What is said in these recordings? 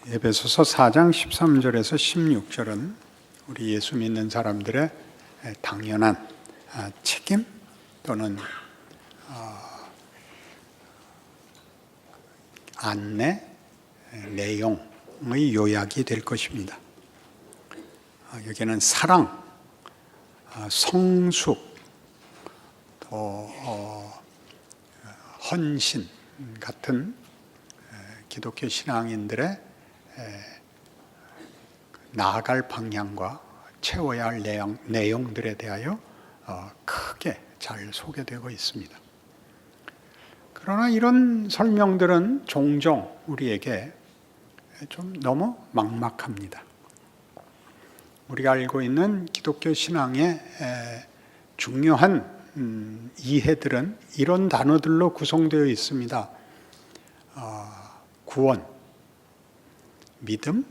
에베소서 4장 13절에서 16절은 우리 예수 믿는 사람들의 당연한 책임 또는 안내 내용의 요약이 될 것입니다. 여기는 사랑, 성숙, 또 헌신 같은 기독교 신앙인들의 나아갈 방향과 채워야 할 내용들에 대하여 크게 잘 소개되고 있습니다. 그러나 이런 설명들은 종종 우리에게 좀 너무 막막합니다. 우리가 알고 있는 기독교 신앙의 중요한 이해들은 이런 단어들로 구성되어 있습니다. 구원, 믿음,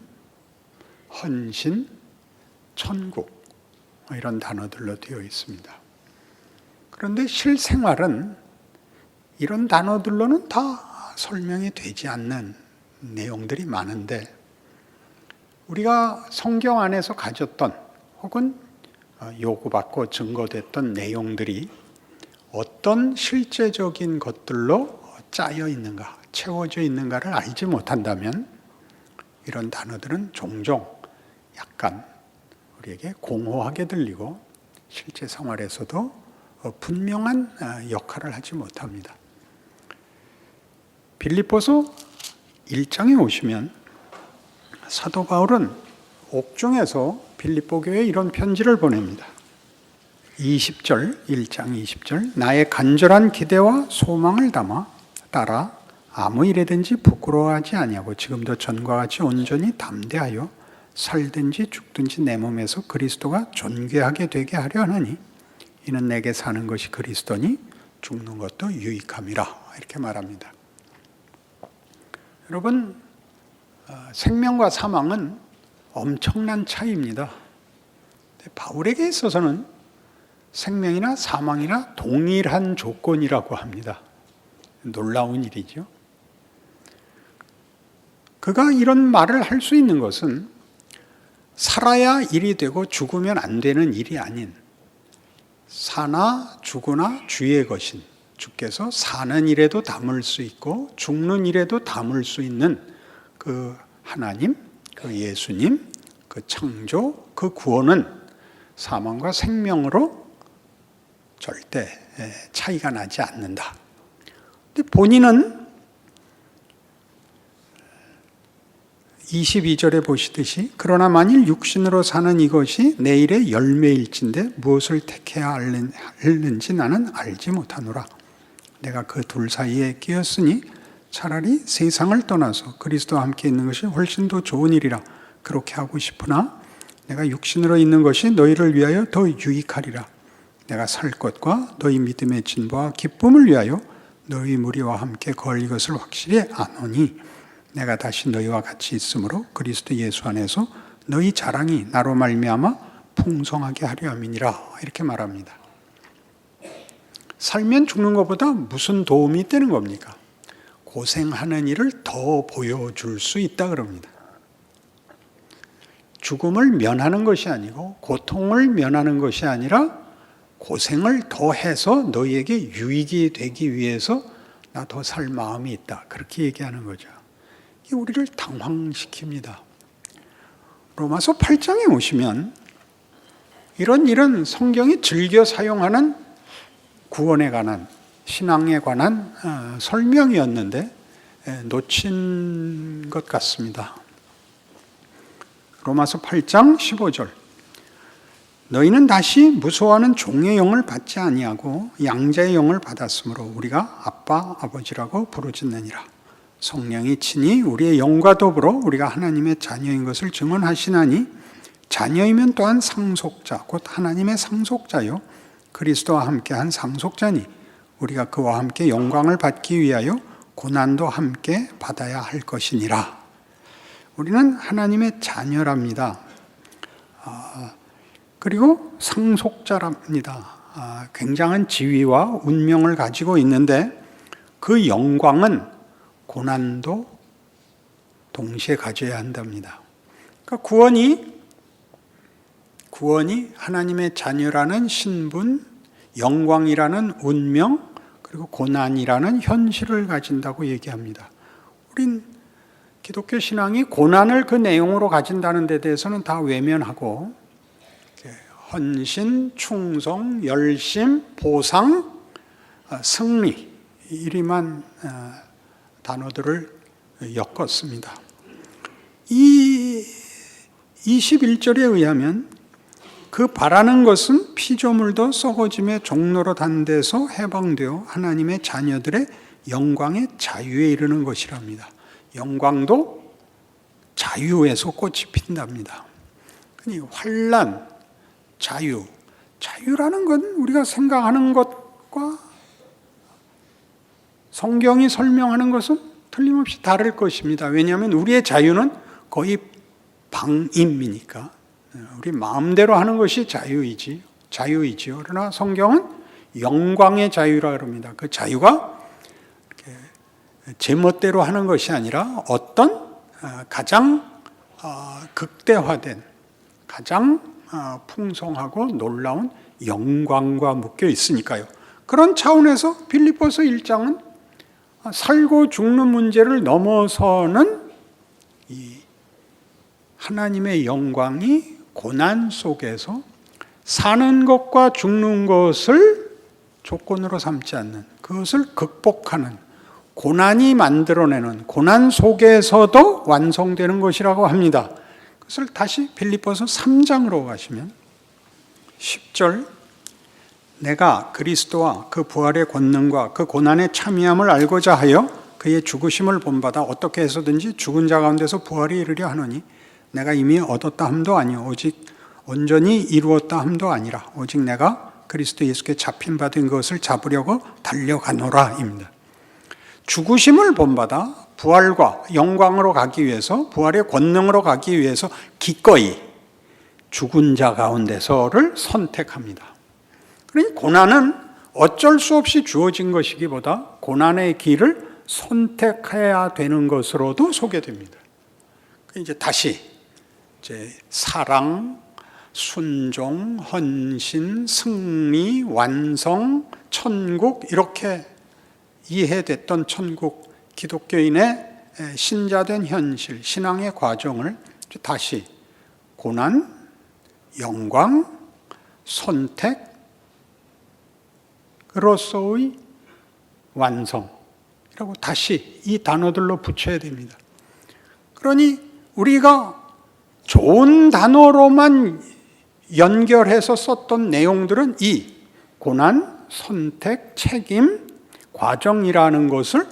헌신, 천국 이런 단어들로 되어 있습니다. 그런데 실생활은 이런 단어들로는 다 설명이 되지 않는 내용들이 많은데 우리가 성경 안에서 가졌던 혹은 요구받고 증거됐던 내용들이 어떤 실제적인 것들로 짜여 있는가, 채워져 있는가를 알지 못한다면 이런 단어들은 종종 약간 우리에게 공허하게 들리고 실제 생활에서도 분명한 역할을 하지 못합니다. 빌립보서 1장에 오시면 사도 바울은 옥중에서 빌립보 교회에 이런 편지를 보냅니다. 20절, 1장 20절 나의 간절한 기대와 소망을 따라 아무 일에든지 부끄러워하지 아니하고 지금도 전과 같이 온전히 담대하여 살든지 죽든지 내 몸에서 그리스도가 존귀하게 되게 하려 하나니 이는 내게 사는 것이 그리스도니 죽는 것도 유익함이라 이렇게 말합니다. 여러분, 생명과 사망은 엄청난 차이입니다. 바울에게 있어서는 생명이나 사망이나 동일한 조건이라고 합니다. 놀라운 일이죠. 그가 이런 말을 할 수 있는 것은 살아야 일이 되고 죽으면 안 되는 일이 아닌 사나 죽으나 주의 것인 주께서 사는 일에도 담을 수 있고 죽는 일에도 담을 수 있는 그 하나님, 그 예수님, 그 창조, 그 구원은 사망과 생명으로 절대 차이가 나지 않는다. 근데 본인은 22절에 보시듯이 그러나 만일 육신으로 사는 이것이 내일의 열매일진데 무엇을 택해야 하는지 나는 알지 못하노라. 내가 그 둘 사이에 끼었으니 차라리 세상을 떠나서 그리스도와 함께 있는 것이 훨씬 더 좋은 일이라 그렇게 하고 싶으나 내가 육신으로 있는 것이 너희를 위하여 더 유익하리라. 내가 살 것과 너희 믿음의 진보와 기쁨을 위하여 너희 무리와 함께 거할 것을 확실히 아노니 내가 다시 너희와 같이 있으므로 그리스도 예수 안에서 너희 자랑이 나로 말미암아 풍성하게 하려 함이니라 이렇게 말합니다. 살면 죽는 것보다 무슨 도움이 되는 겁니까? 고생하는 일을 더 보여줄 수 있다 그럽니다. 죽음을 면하는 것이 아니고 고통을 면하는 것이 아니라 고생을 더 해서 너희에게 유익이 되기 위해서 나 더 살 마음이 있다. 그렇게 얘기하는 거죠. 이게 우리를 당황시킵니다. 로마서 8장에 오시면 이런 성경이 즐겨 사용하는 구원에 관한 신앙에 관한 설명이었는데 놓친 것 같습니다. 로마서 8장 15절 너희는 다시 무서워하는 종의 영을 받지 아니하고 양자의 영을 받았으므로 우리가 아빠 아버지라고 부르짖느니라. 성령이 친히 우리의 영과 더불어 우리가 하나님의 자녀인 것을 증언하시나니 자녀이면 또한 상속자 곧 하나님의 상속자요 그리스도와 함께한 상속자니 우리가 그와 함께 영광을 받기 위하여 고난도 함께 받아야 할 것이니라. 우리는 하나님의 자녀랍니다. 그리고 상속자랍니다. 굉장한 지위와 운명을 가지고 있는데 그 영광은 고난도 동시에 가져야 한답니다. 그러니까 구원이 하나님의 자녀라는 신분, 영광이라는 운명, 그리고 고난이라는 현실을 가진다고 얘기합니다. 우린 기독교 신앙이 고난을 그 내용으로 가진다는 데 대해서는 다 외면하고 헌신, 충성, 열심, 보상, 승리 이리만 단어들을 엮었습니다. 이 21절에 의하면 그 바라는 것은 피조물도 썩어짐의 종로로 단 데서 해방되어 하나님의 자녀들의 영광의 자유에 이르는 것이랍니다. 영광도 자유에서 꽃이 핀답니다. 환난, 자유라는 건 우리가 생각하는 것과 성경이 설명하는 것은 틀림없이 다를 것입니다. 왜냐하면 우리의 자유는 거의 방임이니까 우리 마음대로 하는 것이 자유이지요. 그러나 성경은 영광의 자유라 그럽니다. 그 자유가 제멋대로 하는 것이 아니라 어떤 가장 극대화된 가장 풍성하고 놀라운 영광과 묶여 있으니까요. 그런 차원에서 빌립보서 1장은 살고 죽는 문제를 넘어서는 이 하나님의 영광이 고난 속에서 사는 것과 죽는 것을 조건으로 삼지 않는, 그것을 극복하는, 고난이 만들어내는, 고난 속에서도 완성되는 것이라고 합니다. 그것을 다시 빌립보서 3장으로 가시면 10절, 내가 그리스도와 그 부활의 권능과 그 고난의 참여함을 알고자 하여 그의 죽으심을 본받아 어떻게 해서든지 죽은 자 가운데서 부활이 이르려 하노니 내가 이미 얻었다 함도 아니요 오직 온전히 이루었다 함도 아니라 오직 내가 그리스도 예수께 잡힌 바 된 것을 잡으려고 달려가노라 입니다. 죽으심을 본받아 부활과 영광으로 가기 위해서, 부활의 권능으로 가기 위해서 기꺼이 죽은 자 가운데서를 선택합니다. 그러니 고난은 어쩔 수 없이 주어진 것이기보다 고난의 길을 선택해야 되는 것으로도 소개됩니다. 이제 다시 사랑, 순종, 헌신, 승리, 완성, 천국 이렇게 이해됐던 천국, 기독교인의 신자된 현실, 신앙의 과정을 다시 고난, 영광, 선택으로서의 완성이라고 다시 이 단어들로 붙여야 됩니다. 그러니 우리가 좋은 단어로만 연결해서 썼던 내용들은 이 고난, 선택, 책임, 과정이라는 것을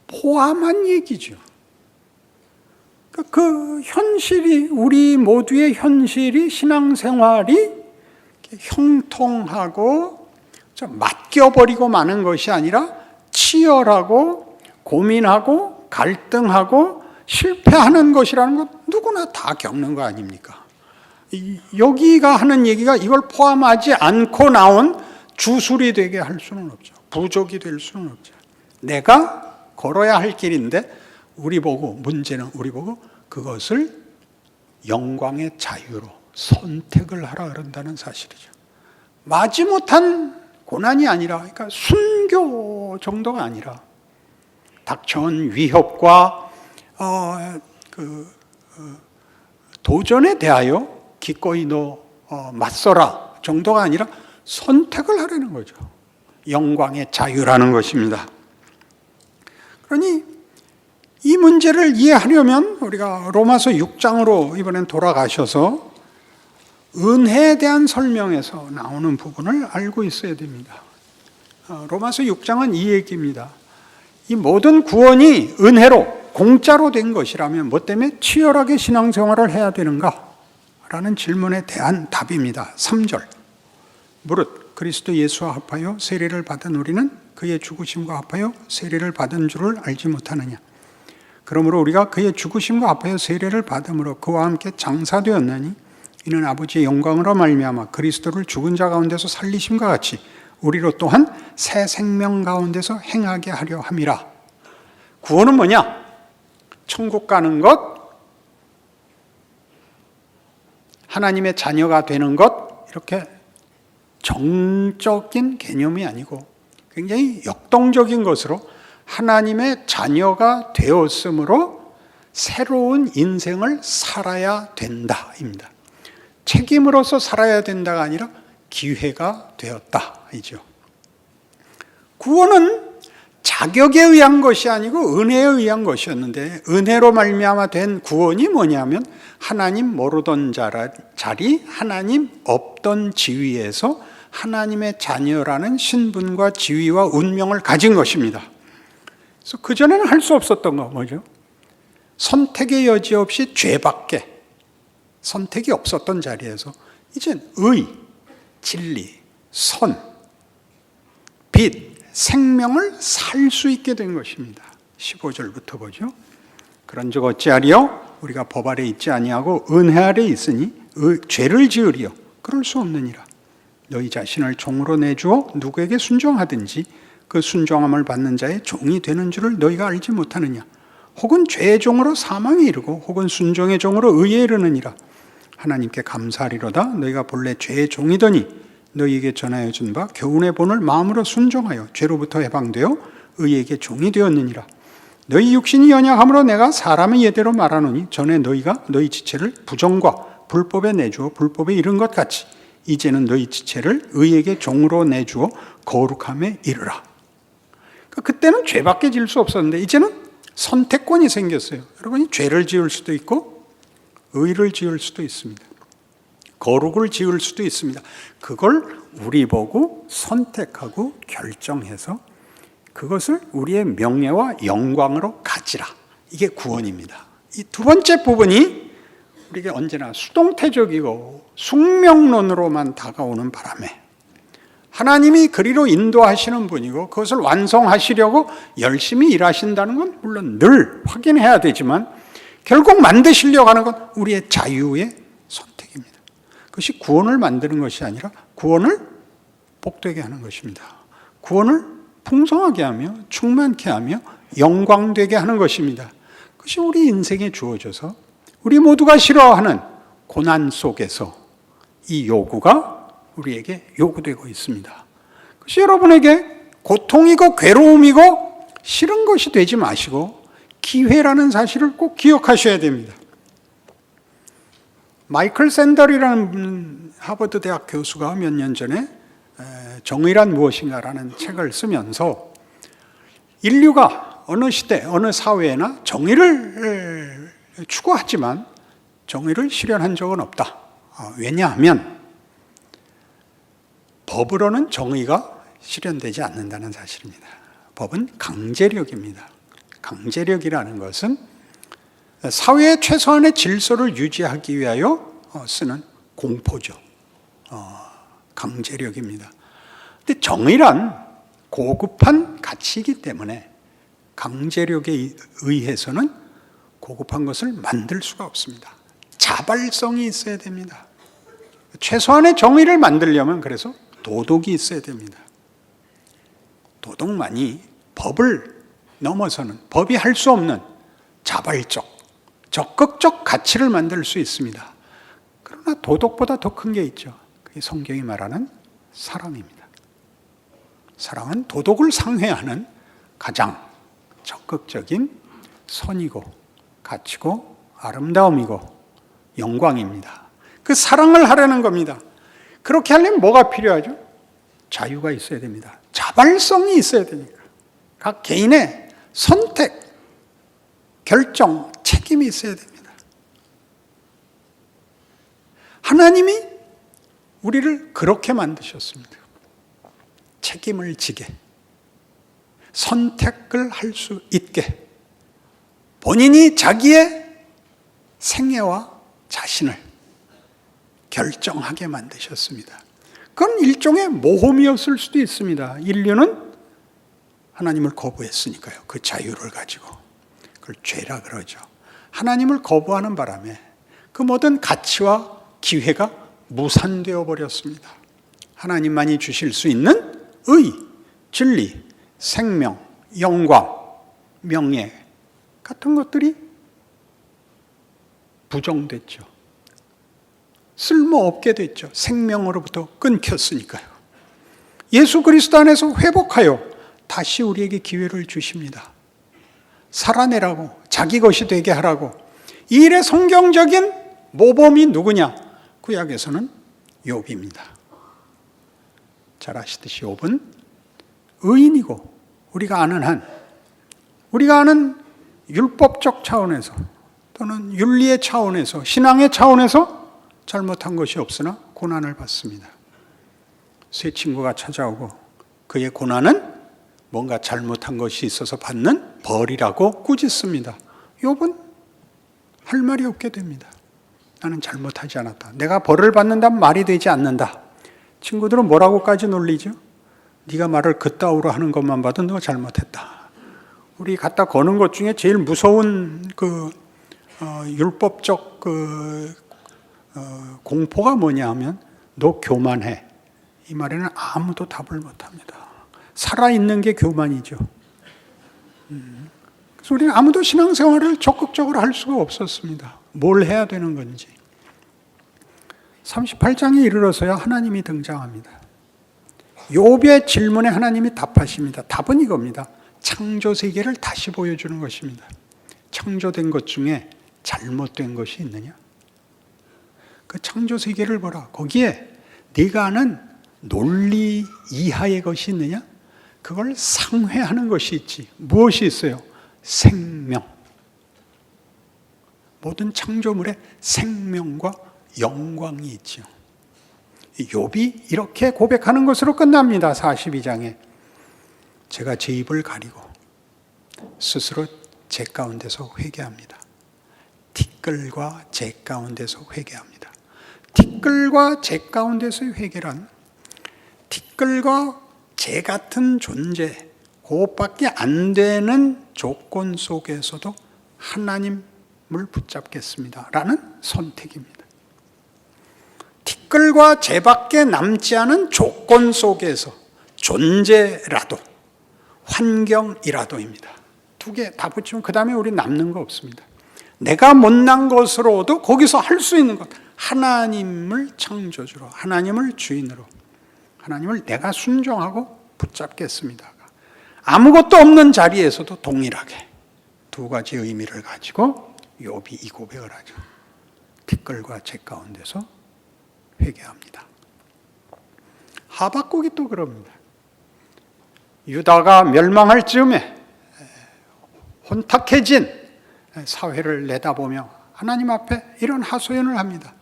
포함한 얘기죠. 그 현실이, 우리 모두의 현실이, 신앙생활이 형통하고 맡겨버리고 마는 것이 아니라 치열하고 고민하고 갈등하고 실패하는 것이라는 것 누구나 다 겪는 거 아닙니까? 여기가 하는 얘기가 이걸 포함하지 않고 나온 주술이 되게 할 수는 없죠. 부족이 될 수는 없죠. 내가 걸어야 할 길인데 문제는 우리 보고 그것을 영광의 자유로 선택을 하라 그런다는 사실이죠. 마지못한 고난이 아니라, 그러니까 순교 정도가 아니라 닥쳐온 위협과 도전에 대하여 기꺼이 맞서라 정도가 아니라 선택을 하라는 거죠. 영광의 자유라는 것입니다. 그러니 이 문제를 이해하려면 우리가 로마서 6장으로 이번엔 돌아가셔서 은혜에 대한 설명에서 나오는 부분을 알고 있어야 됩니다. 로마서 6장은 이 얘기입니다. 이 모든 구원이 은혜로 공짜로 된 것이라면 뭐 때문에 치열하게 신앙생활을 해야 되는가? 라는 질문에 대한 답입니다. 3절. 무릇 그리스도 예수와 합하여 세례를 받은 우리는 그의 죽으심과 합하여 세례를 받은 줄을 알지 못하느냐? 그러므로 우리가 그의 죽으심과 합하여 세례를 받음으로 그와 함께 장사되었나니 이는 아버지의 영광으로 말미암아 그리스도를 죽은 자 가운데서 살리심과 같이 우리로 또한 새 생명 가운데서 행하게 하려 함이라. 구원은 뭐냐? 천국 가는 것, 하나님의 자녀가 되는 것, 이렇게 정적인 개념이 아니고 굉장히 역동적인 것으로 하나님의 자녀가 되었으므로 새로운 인생을 살아야 된다입니다. 책임으로서 살아야 된다가 아니라 기회가 되었다이죠. 구원은 자격에 의한 것이 아니고 은혜에 의한 것이었는데, 은혜로 말미암아 된 구원이 뭐냐면 하나님 모르던 자리, 하나님 없던 지위에서 하나님의 자녀라는 신분과 지위와 운명을 가진 것입니다. 그래서 그전에는 할 수 없었던 거 뭐죠? 선택의 여지 없이 죄밖에 선택이 없었던 자리에서 이젠 의, 진리, 선, 빛, 생명을 살 수 있게 된 것입니다. 15절부터 보죠. 그런즉 어찌하리요? 우리가 법 아래 있지 아니하고 은혜 아래 있으니 죄를 지으리요? 그럴 수 없느니라. 너희 자신을 종으로 내주어 누구에게 순종하든지 그 순종함을 받는 자의 종이 되는 줄을 너희가 알지 못하느냐? 혹은 죄의 종으로 사망에 이르고 혹은 순종의 종으로 의에 이르느니라. 하나님께 감사하리로다. 너희가 본래 죄의 종이더니 너희에게 전하여 준 바 교훈의 본을 마음으로 순종하여 죄로부터 해방되어 의에게 종이 되었느니라. 너희 육신이 연약함으로 내가 사람의 예대로 말하노니 전에 너희가 너희 지체를 부정과 불법에 내주어 불법에 이른 것 같이 이제는 너희 지체를 의에게 종으로 내주어 거룩함에 이르라. 그때는 죄밖에 지을 수 없었는데 이제는 선택권이 생겼어요. 여러분이 죄를 지을 수도 있고 의를 지을 수도 있습니다. 거룩을 지을 수도 있습니다. 그걸 우리 보고 선택하고 결정해서 그것을 우리의 명예와 영광으로 가지라. 이게 구원입니다. 이 두 번째 부분이 우리에게 언제나 수동태적이고 숙명론으로만 다가오는 바람에 하나님이 그리로 인도하시는 분이고 그것을 완성하시려고 열심히 일하신다는 건 물론 늘 확인해야 되지만 결국 만드시려고 하는 건 우리의 자유의 선택입니다. 그것이 구원을 만드는 것이 아니라 구원을 복되게 하는 것입니다. 구원을 풍성하게 하며 충만케 하며 영광되게 하는 것입니다. 그것이 우리 인생에 주어져서 우리 모두가 싫어하는 고난 속에서 이 요구가 우리에게 요구되고 있습니다. 그것이 여러분에게 고통이고 괴로움이고 싫은 것이 되지 마시고 기회라는 사실을 꼭 기억하셔야 됩니다. 마이클 샌델이라는 하버드 대학 교수가 몇 년 전에 정의란 무엇인가라는 책을 쓰면서 인류가 어느 시대, 어느 사회나 정의를 추구하지만 정의를 실현한 적은 없다. 왜냐하면 법으로는 정의가 실현되지 않는다는 사실입니다. 법은 강제력입니다. 강제력이라는 것은 사회의 최소한의 질서를 유지하기 위하여 쓰는 공포죠. 강제력입니다. 근데 정의란 고급한 가치이기 때문에 강제력에 의해서는 고급한 것을 만들 수가 없습니다. 자발성이 있어야 됩니다. 최소한의 정의를 만들려면 그래서 도덕이 있어야 됩니다. 도덕만이 법을 넘어서는, 법이 할 수 없는 자발적, 적극적 가치를 만들 수 있습니다. 그러나 도덕보다 더 큰 게 있죠. 그게 성경이 말하는 사랑입니다. 사랑은 도덕을 상회하는 가장 적극적인 선이고 가치고 아름다움이고 영광입니다. 그 사랑을 하려는 겁니다. 그렇게 하려면 뭐가 필요하죠? 자유가 있어야 됩니다. 자발성이 있어야 되니까. 각 개인의 선택, 결정, 책임이 있어야 됩니다. 하나님이 우리를 그렇게 만드셨습니다. 책임을 지게, 선택을 할 수 있게, 본인이 자기의 생애와 자신을 결정하게 만드셨습니다. 그건 일종의 모험이었을 수도 있습니다. 인류는 하나님을 거부했으니까요. 그 자유를 가지고. 그걸 죄라 그러죠. 하나님을 거부하는 바람에 그 모든 가치와 기회가 무산되어 버렸습니다. 하나님만이 주실 수 있는 의, 진리, 생명, 영광, 명예 같은 것들이 부정됐죠. 쓸모없게 됐죠. 생명으로부터 끊겼으니까요. 예수 그리스도 안에서 회복하여 다시 우리에게 기회를 주십니다. 살아내라고, 자기 것이 되게 하라고. 이 일의 성경적인 모범이 누구냐? 구약에서는 욥입니다. 잘 아시듯이 욥은 의인이고 우리가 아는 율법적 차원에서 또는 윤리의 차원에서 신앙의 차원에서 잘못한 것이 없으나 고난을 받습니다. 새 친구가 찾아오고 그의 고난은 뭔가 잘못한 것이 있어서 받는 벌이라고 꾸짖습니다. 욥은 할 말이 없게 됩니다. 나는 잘못하지 않았다. 내가 벌을 받는다면 말이 되지 않는다. 친구들은 뭐라고까지 놀리죠? 네가 말을 그따위로 하는 것만 봐도 너 잘못했다. 우리 갖다 거는 것 중에 제일 무서운 율법적 공포가 뭐냐 하면 너 교만해. 이 말에는 아무도 답을 못합니다. 살아있는 게 교만이죠. 그래서 우리는 아무도 신앙생활을 적극적으로 할 수가 없었습니다. 뭘 해야 되는 건지. 38장에 이르러서야 하나님이 등장합니다. 욥의 질문에 하나님이 답하십니다. 답은 이겁니다. 창조 세계를 다시 보여주는 것입니다. 창조된 것 중에 잘못된 것이 있느냐? 그 창조 세계를 보라. 거기에 네가 아는 논리 이하의 것이 있느냐? 그걸 상회하는 것이 있지. 무엇이 있어요? 생명. 모든 창조물에 생명과 영광이 있죠. 욥이 이렇게 고백하는 것으로 끝납니다. 42장에 제가 제 입을 가리고 스스로 제 가운데서 회개합니다. 티끌과 제 가운데서 회개합니다. 티끌과 제 가운데서의 회개란 티끌과 제 같은 존재, 그것밖에 안 되는 조건 속에서도 하나님을 붙잡겠습니다. 라는 선택입니다. 티끌과 쟤밖에 남지 않은 조건 속에서 존재라도 환경이라도입니다. 두 개 다 붙이면 그 다음에 우리 남는 거 없습니다. 내가 못난 것으로도 거기서 할 수 있는 것, 하나님을 창조주로, 하나님을 주인으로, 하나님을 내가 순종하고 붙잡겠습니다. 아무것도 없는 자리에서도 동일하게 두 가지 의미를 가지고 욥이 이 고백을 하죠. 티끌과 재 가운데서 회개합니다. 하박국이 또 그럽니다. 유다가 멸망할 즈음에 혼탁해진 사회를 내다보며 하나님 앞에 이런 하소연을 합니다.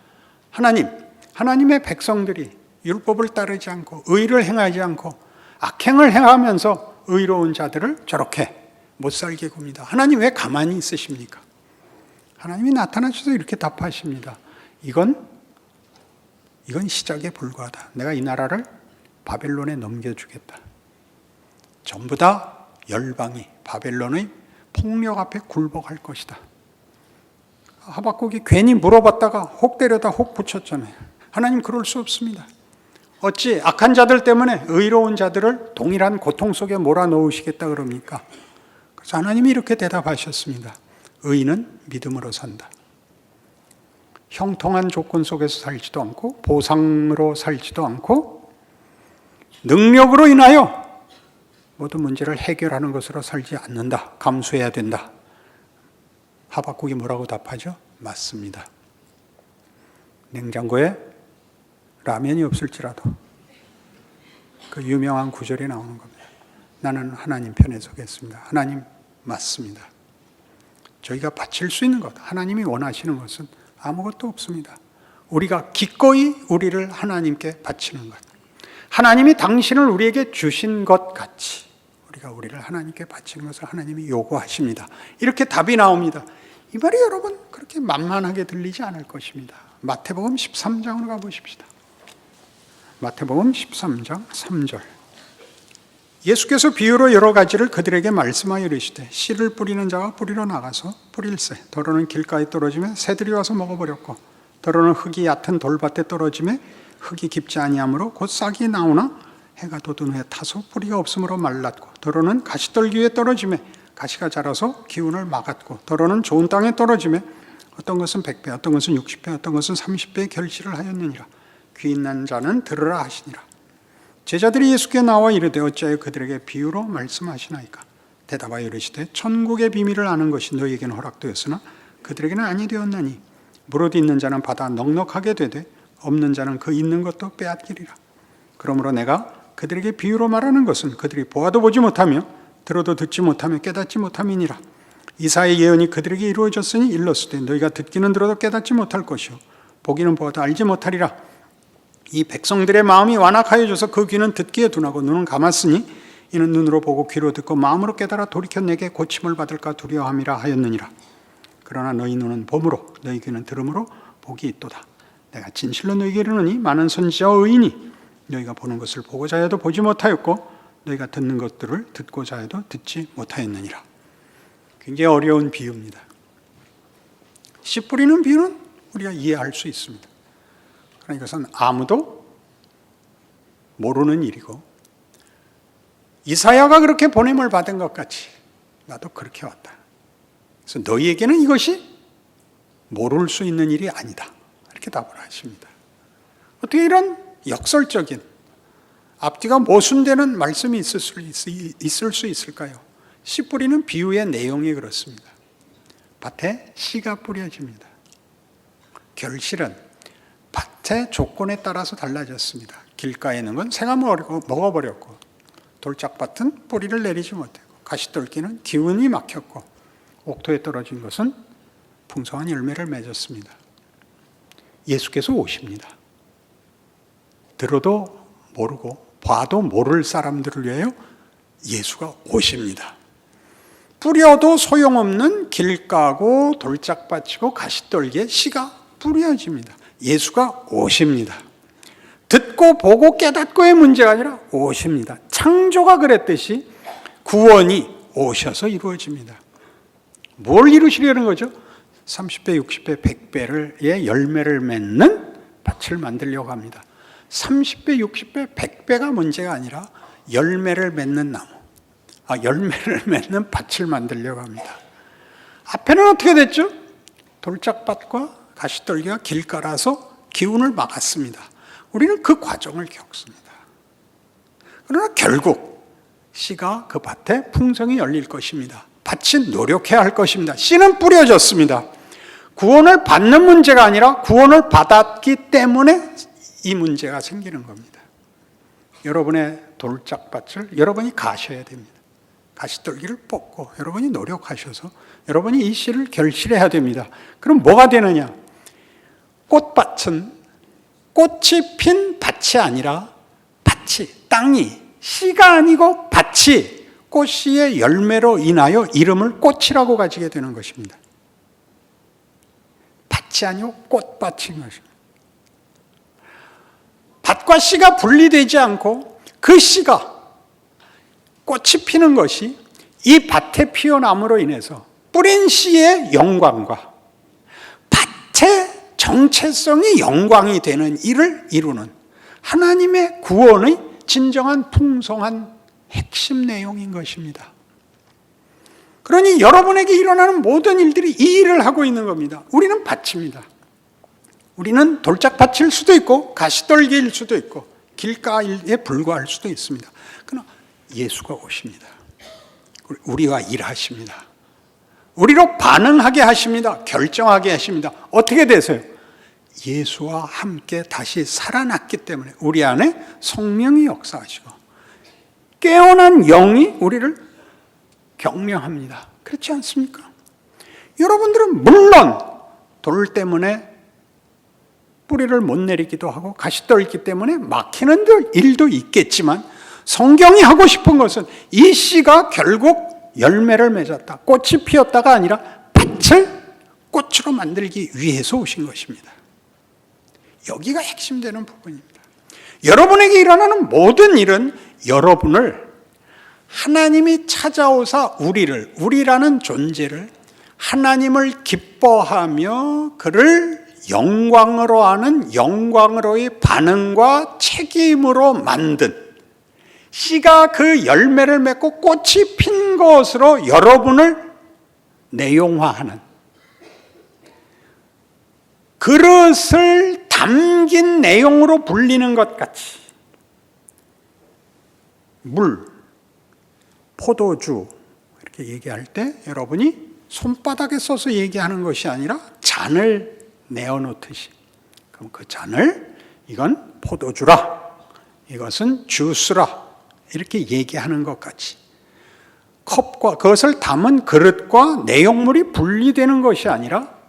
하나님의 백성들이 율법을 따르지 않고 의를 행하지 않고 악행을 행하면서 의로운 자들을 저렇게 못 살게 굽니다. 하나님 왜 가만히 있으십니까? 하나님이 나타나셔서 이렇게 답하십니다. 이건 시작에 불과하다. 내가 이 나라를 바벨론에 넘겨주겠다. 전부 다 열방이 바벨론의 폭력 앞에 굴복할 것이다. 하박국이 괜히 물어봤다가 혹 때려다 혹 붙였잖아요. 하나님 그럴 수 없습니다. 어찌 악한 자들 때문에 의로운 자들을 동일한 고통 속에 몰아넣으시겠다 그럽니까? 그래서 하나님이 이렇게 대답하셨습니다. 의인은 믿음으로 산다. 형통한 조건 속에서 살지도 않고 보상으로 살지도 않고 능력으로 인하여 모든 문제를 해결하는 것으로 살지 않는다. 감수해야 된다. 하박국이 뭐라고 답하죠? 맞습니다. 냉장고에 라면이 없을지라도 그 유명한 구절이 나오는 겁니다. 나는 하나님 편에 서겠습니다. 하나님 맞습니다. 저희가 바칠 수 있는 것, 하나님이 원하시는 것은 아무것도 없습니다. 우리가 기꺼이 우리를 하나님께 바치는 것, 하나님이 당신을 우리에게 주신 것 같이 우리가 우리를 하나님께 바치는 것을 하나님이 요구하십니다. 이렇게 답이 나옵니다. 이 말이 여러분 그렇게 만만하게 들리지 않을 것입니다. 마태복음 13장으로 가보십시다. 마태복음 13장 3절. 예수께서 비유로 여러 가지를 그들에게 말씀하여 이르시되 씨를 뿌리는 자가 뿌리러 나가서 뿌릴새 더러는 길가에 떨어지며 새들이 와서 먹어버렸고 더러는 흙이 얕은 돌밭에 떨어지며 흙이 깊지 아니하므로 곧 싹이 나오나 해가 돋은 후에 타서 뿌리가 없으므로 말랐고 더러는 가시떨기 위에 떨어지며 가시가 자라서 기운을 막았고 더러는 좋은 땅에 떨어지며 어떤 것은 100배, 어떤 것은 60배, 어떤 것은 30배 결실을 하였느니라. 귀 있는 자는 들으라 하시니라. 제자들이 예수께 나와 이르되 어찌하여 그들에게 비유로 말씀하시나이까. 대답하여 이르시되 천국의 비밀을 아는 것이 너희에게는 허락되었으나 그들에게는 아니 되었나니 무릇 있는 자는 받아 넉넉하게 되되 없는 자는 그 있는 것도 빼앗기리라. 그러므로 내가 그들에게 비유로 말하는 것은 그들이 보아도 보지 못하며 들어도 듣지 못하며 깨닫지 못함이니라. 이사야의 예언이 그들에게 이루어졌으니 일렀으되 너희가 듣기는 들어도 깨닫지 못할 것이요 보기는 보아도 알지 못하리라. 이 백성들의 마음이 완악하여져서 그 귀는 듣기에 둔하고 눈은 감았으니 이는 눈으로 보고 귀로 듣고 마음으로 깨달아 돌이켜 내게 고침을 받을까 두려워함이라 하였느니라. 그러나 너희 눈은 봄으로 너희 귀는 들음으로 복이 있도다. 내가 진실로 너희에게 이르노니 많은 선지자와 의인이 너희가 보는 것을 보고자 해도 보지 못하였고 너희가 듣는 것들을 듣고자 해도 듣지 못하였느니라. 굉장히 어려운 비유입니다. 씨 뿌리는 비유는 우리가 이해할 수 있습니다. 그러나 이것은 아무도 모르는 일이고 이사야가 그렇게 보냄을 받은 것 같이 나도 그렇게 왔다. 그래서 너희에게는 이것이 모를 수 있는 일이 아니다. 이렇게 답을 하십니다. 어떻게 이런 역설적인 앞뒤가 모순되는 말씀이 있을 수 있을까요? 씨 뿌리는 비유의 내용이 그렇습니다. 밭에 씨가 뿌려집니다. 결실은 밭의 조건에 따라서 달라졌습니다. 길가에 있는 건 새가 먹어버렸고 돌짝밭은 뿌리를 내리지 못하고 가시떨기는 기운이 막혔고 옥토에 떨어진 것은 풍성한 열매를 맺었습니다. 예수께서 오십니다. 들어도 모르고 봐도 모를 사람들을 위하여 예수가 오십니다. 뿌려도 소용없는 길가고 돌짝밭이고 가시떨기에 씨가 뿌려집니다. 예수가 오십니다. 듣고 보고 깨닫고의 문제가 아니라 오십니다. 창조가 그랬듯이 구원이 오셔서 이루어집니다. 뭘 이루시려는 거죠? 30배, 60배, 100배의 열매를 맺는 밭을 만들려고 합니다. 30배, 60배, 100배가 문제가 아니라 열매를 맺는 나무, 열매를 맺는 밭을 만들려고 합니다. 앞에는 어떻게 됐죠? 돌짝밭과 가시떨기가 길가라서 기운을 막았습니다. 우리는 그 과정을 겪습니다. 그러나 결국 씨가 그 밭에 풍성히 열릴 것입니다. 밭이 노력해야 할 것입니다. 씨는 뿌려졌습니다. 구원을 받는 문제가 아니라 구원을 받았기 때문에 이 문제가 생기는 겁니다. 여러분의 돌짝밭을 여러분이 가셔야 됩니다. 가시떨기를 뽑고 여러분이 노력하셔서 여러분이 이 씨를 결실해야 됩니다. 그럼 뭐가 되느냐? 꽃밭은 꽃이 핀 밭이 아니라 땅이 씨가 아니고 밭이 꽃씨의 열매로 인하여 이름을 꽃이라고 가지게 되는 것입니다. 밭이 아니고 꽃밭인 것입니다. 밭과 씨가 분리되지 않고 그 씨가 꽃이 피는 것이 이 밭에 피어남으로 인해서 뿌린 씨의 영광과 밭의 정체성이 영광이 되는 일을 이루는 하나님의 구원의 진정한 풍성한 핵심 내용인 것입니다. 그러니 여러분에게 일어나는 모든 일들이 이 일을 하고 있는 겁니다. 우리는 밭입니다. 우리는 돌짝밭일 수도 있고 가시떨기일 수도 있고 길가에 불과할 수도 있습니다. 그러나 예수가 오십니다. 우리와 일하십니다. 우리로 반응하게 하십니다. 결정하게 하십니다. 어떻게 되세요? 예수와 함께 다시 살아났기 때문에 우리 안에 성령이 역사하시고 깨어난 영이 우리를 격려합니다. 그렇지 않습니까? 여러분들은 물론 돌 때문에 뿌리를 못 내리기도 하고 가시떨기 때문에 막히는 일도 있겠지만 성경이 하고 싶은 것은 이 씨가 결국 열매를 맺었다, 꽃이 피었다가 아니라 밭을 꽃으로 만들기 위해서 오신 것입니다. 여기가 핵심되는 부분입니다. 여러분에게 일어나는 모든 일은 여러분을 하나님이 찾아오사 우리라는 존재를 하나님을 기뻐하며 그를 영광으로 하는 영광으로의 반응과 책임으로 만든 씨가 그 열매를 맺고 꽃이 핀 것으로 여러분을 내용화하는 그릇을 담긴 내용으로 불리는 것 같이 물, 포도주 이렇게 얘기할 때 여러분이 손바닥에 써서 얘기하는 것이 아니라 잔을 내어놓듯이, 그럼 그 잔을 이건 포도주라, 이것은 주스라 이렇게 얘기하는 것 같이 컵과 그것을 담은 그릇과 내용물이 분리되는 것이 아니라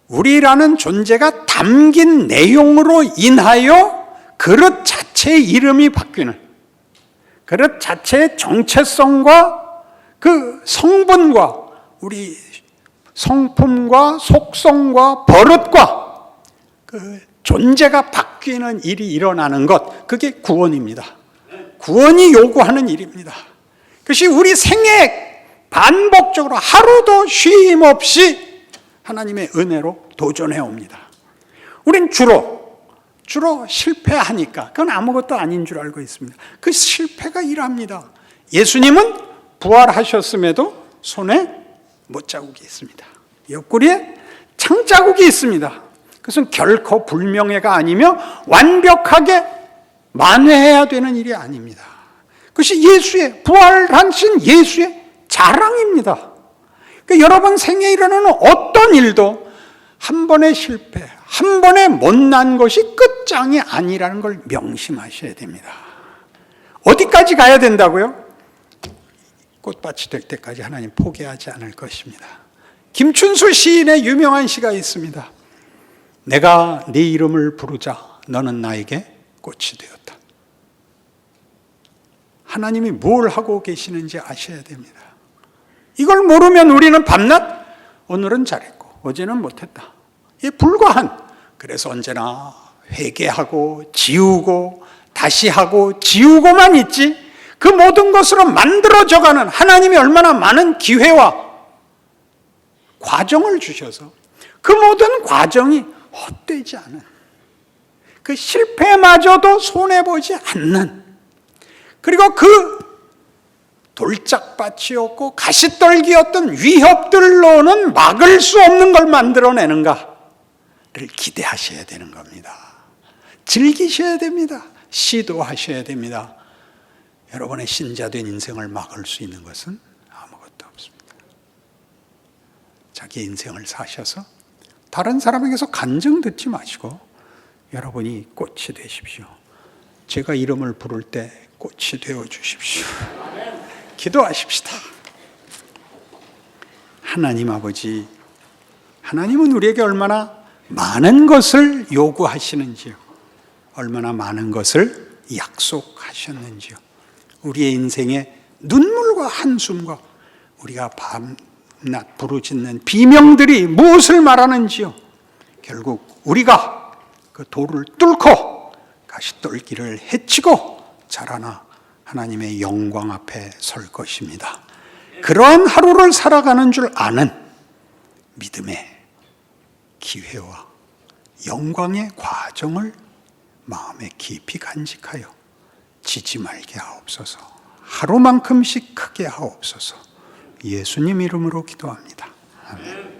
우리라는 존재가 담긴 내용으로 인하여 그릇 자체의 이름이 바뀌는, 그릇 자체의 정체성과 그 성분과 우리 성품과 속성과 버릇과 그 존재가 바뀌는 일이 일어나는 것, 그게 구원입니다. 구원이 요구하는 일입니다. 그것이 우리 생애 반복적으로 하루도 쉼 없이 하나님의 은혜로 도전해 옵니다. 우린 주로 실패하니까 그건 아무것도 아닌 줄 알고 있습니다. 그 실패가 일합니다. 예수님은 부활하셨음에도 손에 못자국이 있습니다. 옆구리에 창자국이 있습니다. 그것은 결코 불명예가 아니며 완벽하게 만회해야 되는 일이 아닙니다. 그것이 예수의, 부활하신 예수의 자랑입니다. 그러니까 여러분 생애에 일어나는 어떤 일도 한 번의 실패, 한 번의 못난 것이 끝장이 아니라는 걸 명심하셔야 됩니다. 어디까지 가야 된다고요? 꽃밭이 될 때까지 하나님 포기하지 않을 것입니다. 김춘수 시인의 유명한 시가 있습니다. 내가 네 이름을 부르자 너는 나에게 꽃이 되었다. 하나님이 뭘 하고 계시는지 아셔야 됩니다. 이걸 모르면 우리는 밤낮 오늘은 잘했고 어제는 못했다, 이게 불과한, 그래서 언제나 회개하고 지우고 다시 하고 지우고만 있지, 그 모든 것으로 만들어져가는 하나님이 얼마나 많은 기회와 과정을 주셔서 그 모든 과정이 헛되지 않은, 그 실패마저도 손해보지 않는, 그리고 그 돌짝밭이었고 가시떨기였던 위협들로는 막을 수 없는 걸 만들어내는가를 기대하셔야 되는 겁니다. 즐기셔야 됩니다. 시도하셔야 됩니다. 여러분의 신자된 인생을 막을 수 있는 것은 아무것도 없습니다. 자기 인생을 사셔서 다른 사람에게서 간증 듣지 마시고 여러분이 꽃이 되십시오. 제가 이름을 부를 때 꽃이 되어 주십시오. 기도하십시다. 하나님 아버지, 하나님은 우리에게 얼마나 많은 것을 요구하시는지요, 얼마나 많은 것을 약속하셨는지요. 우리의 인생의 눈물과 한숨과 우리가 밤낮 부르짖는 비명들이 무엇을 말하는지요. 결국 우리가 그 돌을 뚫고 가시떨기를 헤치고 자라나 하나님의 영광 앞에 설 것입니다. 그러한 하루를 살아가는 줄 아는 믿음의 기회와 영광의 과정을 마음에 깊이 간직하여 지지 말게 하옵소서. 하루만큼씩 크게 하옵소서. 예수님 이름으로 기도합니다. 아멘.